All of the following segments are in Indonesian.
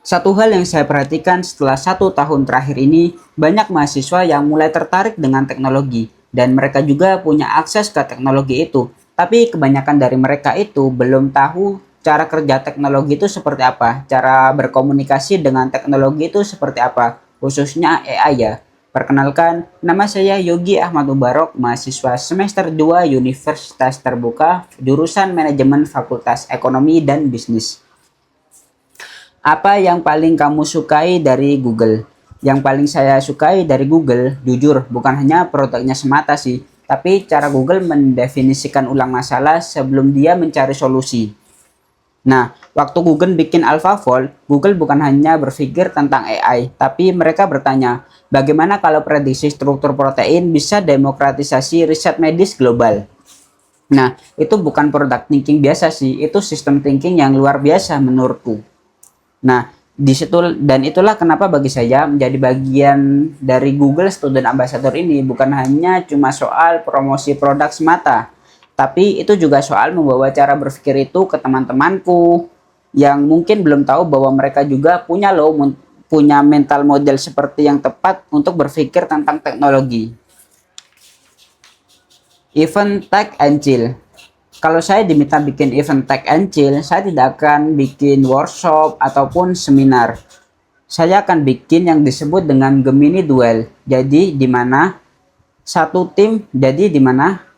Satu hal yang saya perhatikan setelah 1 tahun terakhir ini, banyak mahasiswa yang mulai tertarik dengan teknologi, dan mereka juga punya akses ke teknologi itu. Tapi kebanyakan dari mereka itu belum tahu cara kerja teknologi itu seperti apa, cara berkomunikasi dengan teknologi itu seperti apa, khususnya AI ya. Perkenalkan, nama saya Yogi Ahmad Mubarok, mahasiswa semester 2 Universitas Terbuka, jurusan Manajemen Fakultas Ekonomi dan Bisnis. Apa yang paling kamu sukai dari Google? Yang paling saya sukai dari Google, jujur, bukan hanya produknya semata sih, tapi cara Google mendefinisikan ulang masalah sebelum dia mencari solusi. Nah, waktu Google bikin AlphaFold, Google bukan hanya berpikir tentang AI, tapi mereka bertanya, bagaimana kalau prediksi struktur protein bisa demokratisasi riset medis global? Nah, itu bukan product thinking biasa sih, itu system thinking yang luar biasa menurutku. Nah, di situ dan itulah kenapa bagi saya menjadi bagian dari Google Student Ambassador ini bukan hanya cuma soal promosi produk semata, tapi itu juga soal membawa cara berpikir itu ke teman-temanku yang mungkin belum tahu bahwa mereka juga punya mental model seperti yang tepat untuk berpikir tentang teknologi. Event Tech and Chill. Kalau saya diminta bikin event Tech and Chill, saya tidak akan bikin workshop ataupun seminar. Saya akan bikin yang disebut dengan Gemini Duel. Jadi di mana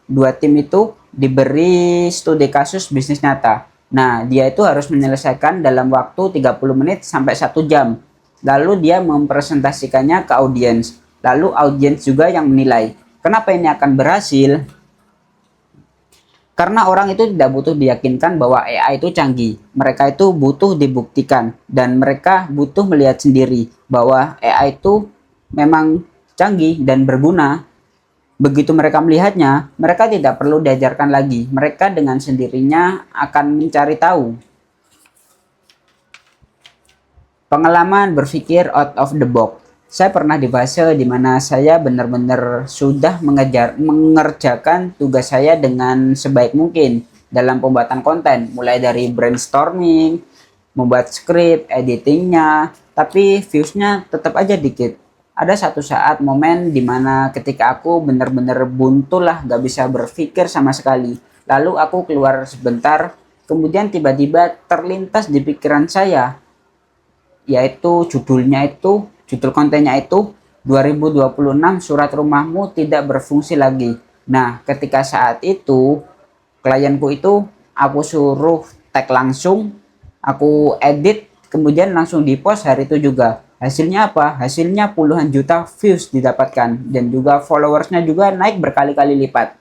dua tim itu diberi studi kasus bisnis nyata. Nah, dia itu harus menyelesaikan dalam waktu 30 menit sampai 1 jam. Lalu dia mempresentasikannya ke audiens. Lalu audiens juga yang menilai. Kenapa ini akan berhasil? Karena orang itu tidak butuh diyakinkan bahwa AI itu canggih. Mereka itu butuh dibuktikan. Dan mereka butuh melihat sendiri bahwa AI itu memang canggih dan berguna. Begitu mereka melihatnya, mereka tidak perlu diajarkan lagi. Mereka dengan sendirinya akan mencari tahu. Pengalaman berpikir out of the box. Saya pernah di fase di mana saya benar-benar sudah mengerjakan tugas saya dengan sebaik mungkin dalam pembuatan konten, mulai dari brainstorming, membuat skrip, editingnya, tapi viewsnya tetap aja dikit. Ada satu saat momen di mana ketika aku benar-benar buntu lah, gak bisa berpikir sama sekali. Lalu aku keluar sebentar, kemudian tiba-tiba terlintas di pikiran saya, yaitu judul kontennya itu 2026 surat rumahmu tidak berfungsi lagi. Nah, ketika saat itu klienku itu aku suruh tag langsung, aku edit, kemudian langsung di post hari itu juga. Hasilnya apa? Hasilnya puluhan juta views didapatkan dan juga followersnya juga naik berkali-kali lipat.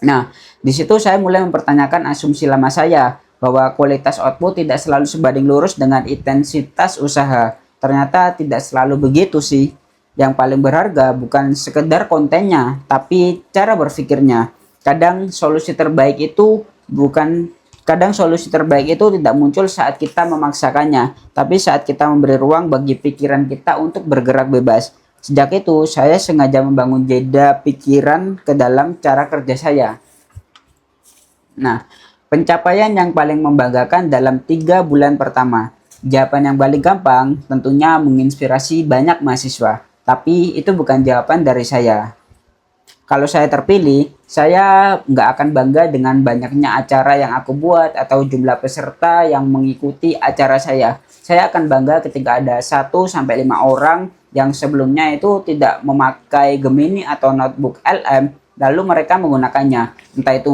Nah, di situ saya mulai mempertanyakan asumsi lama saya bahwa kualitas output tidak selalu sebanding lurus dengan intensitas usaha. Ternyata tidak selalu begitu sih. Yang paling berharga bukan sekedar kontennya, tapi cara berpikirnya. Kadang solusi terbaik itu tidak muncul saat kita memaksakannya, tapi saat kita memberi ruang bagi pikiran kita untuk bergerak bebas. Sejak itu, saya sengaja membangun jeda pikiran ke dalam cara kerja saya. Nah, pencapaian yang paling membanggakan dalam 3 bulan pertama. Jawaban yang paling gampang tentunya menginspirasi banyak mahasiswa. Tapi itu bukan jawaban dari saya. Kalau saya terpilih, saya nggak akan bangga dengan banyaknya acara yang aku buat atau jumlah peserta yang mengikuti acara saya. Saya akan bangga ketika ada 1-5 orang yang sebelumnya itu tidak memakai Gemini atau notebook LM, lalu mereka menggunakannya. Entah itu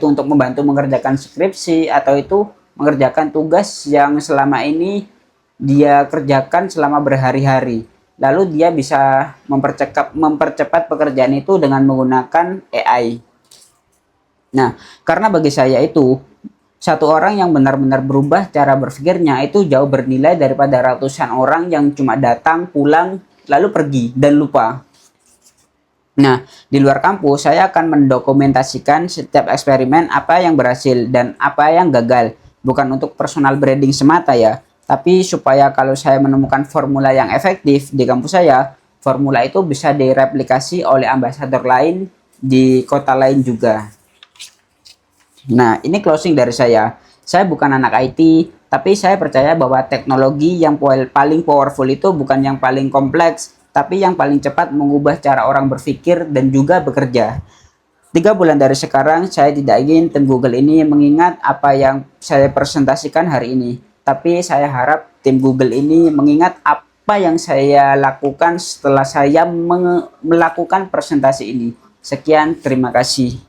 untuk membantu mengerjakan skripsi atau itu mengerjakan tugas yang selama ini dia kerjakan selama berhari-hari. Lalu dia bisa mempercepat pekerjaan itu dengan menggunakan AI. Nah, karena bagi saya itu, satu orang yang benar-benar berubah cara berpikirnya itu jauh bernilai daripada ratusan orang yang cuma datang, pulang, lalu pergi dan lupa. Nah, di luar kampus, saya akan mendokumentasikan setiap eksperimen apa yang berhasil dan apa yang gagal. Bukan untuk personal branding semata ya, tapi supaya kalau saya menemukan formula yang efektif di kampus saya, formula itu bisa direplikasi oleh ambasador lain di kota lain juga. Nah, ini closing dari saya. Saya bukan anak IT, Tapi saya percaya bahwa teknologi yang paling powerful itu bukan yang paling kompleks, tapi yang paling cepat mengubah cara orang berpikir dan juga bekerja. 3 bulan dari sekarang, saya tidak ingin tim Google ini mengingat apa yang saya presentasikan hari ini. Tapi saya harap tim Google ini mengingat apa yang saya lakukan setelah saya melakukan presentasi ini. Sekian, terima kasih.